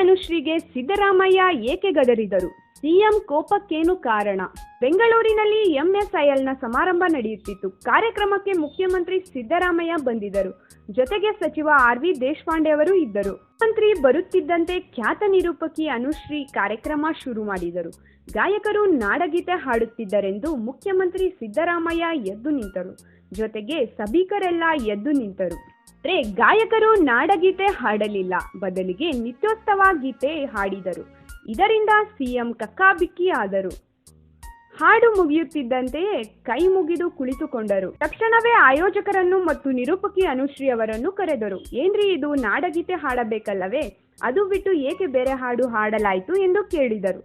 ಅನುಶ್ರೀಗೆ ಸಿದ್ದರಾಮಯ್ಯ ಏಕೆ ಗದರಿದರು? ಸಿಎಂ ಕೋಪಕ್ಕೇನು ಕಾರಣ? ಬೆಂಗಳೂರಿನಲ್ಲಿ ಎಂಎಸ್ಐಎಲ್ನ ಸಮಾರಂಭ ನಡೆಯುತ್ತಿತ್ತು. ಕಾರ್ಯಕ್ರಮಕ್ಕೆ ಮುಖ್ಯಮಂತ್ರಿ ಸಿದ್ದರಾಮಯ್ಯ ಬಂದಿದ್ದರು. ಜೊತೆಗೆ ಸಚಿವ ಆರ್.ವಿ. ದೇಶಪಾಂಡೆ ಅವರು ಇದ್ದರು. ಮಂತ್ರಿ ಬರುತ್ತಿದ್ದಂತೆ ಖ್ಯಾತ ನಿರೂಪಕಿ ಅನುಶ್ರೀ ಕಾರ್ಯಕ್ರಮ ಶುರು ಮಾಡಿದರು. ಗಾಯಕರು ನಾಡಗೀತೆ ಹಾಡುತ್ತಿದ್ದರೆಂದು ಮುಖ್ಯಮಂತ್ರಿ ಸಿದ್ದರಾಮಯ್ಯ ಎದ್ದು ನಿಂತರು. ಜೊತೆಗೆ ಸಭಿಕರೆಲ್ಲ ಎದ್ದು ನಿಂತರು. ಗಾಯಕರು ನಾಡಗೀತೆ ಹಾಡಲಿಲ್ಲ, ಬದಲಿಗೆ ನಿತ್ಯೋತ್ಸವ ಗೀತೆ ಹಾಡಿದರು. ಇದರಿಂದ ಸಿಎಂ ಕಕ್ಕಾಬಿಕ್ಕಿ ಆದರು. ಹಾಡು ಮುಗಿಯುತ್ತಿದ್ದಂತೆಯೇ ಕೈ ಮುಗಿದು ಕುಳಿತುಕೊಂಡರು. ತಕ್ಷಣವೇ ಆಯೋಜಕರನ್ನು ಮತ್ತು ನಿರೂಪಕಿ ಅನುಶ್ರೀ ಅವರನ್ನು ಕರೆದರು. ಏನ್ರಿ ಇದು, ನಾಡಗೀತೆ ಹಾಡಬೇಕಲ್ಲವೇ? ಅದು ಬಿಟ್ಟು ಏಕೆ ಬೇರೆ ಹಾಡು ಹಾಡಲಾಯಿತು ಎಂದು ಕೇಳಿದರು.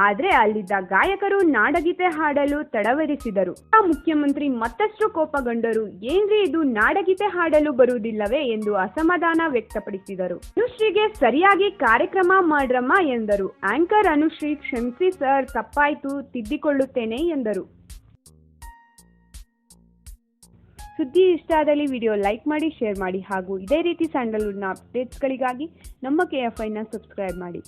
ಆದರೆ ಅಲ್ಲಿದ್ದ ಗಾಯಕರು ನಾಡಗೀತೆ ಹಾಡಲು ತಡವರಿಸಿದರು. ಮುಖ್ಯಮಂತ್ರಿ ಮತ್ತಷ್ಟು ಕೋಪಗೊಂಡರು. ಏನ್ರಿ ಇದು, ನಾಡಗೀತೆ ಹಾಡಲು ಬರುವುದಿಲ್ಲವೇ ಎಂದು ಅಸಮಾಧಾನ ವ್ಯಕ್ತಪಡಿಸಿದರು. ಅನುಶ್ರೀಗೆ ಸರಿಯಾಗಿ ಕಾರ್ಯಕ್ರಮ ಮಾಡ್ರಮ್ಮ ಎಂದರು. ಆಂಕರ್ ಅನುಶ್ರೀ, ಕ್ಷಮಿಸಿ ಸರ್, ತಪ್ಪಾಯ್ತು, ತಿದ್ದಿಕೊಳ್ಳುತ್ತೇನೆ ಎಂದರು. ಸುದ್ದಿ ಇಷ್ಟ ಆದಲ್ಲಿ ವಿಡಿಯೋ ಲೈಕ್ ಮಾಡಿ, ಶೇರ್ ಮಾಡಿ ಹಾಗೂ ಇದೇ ರೀತಿ ಸ್ಯಾಂಡಲ್ವುಡ್ನ ಅಪ್ಡೇಟ್ಸ್ಗಳಿಗಾಗಿ ನಮ್ಮ KFIನ ಸಬ್ಸ್ಕ್ರೈಬ್ ಮಾಡಿ.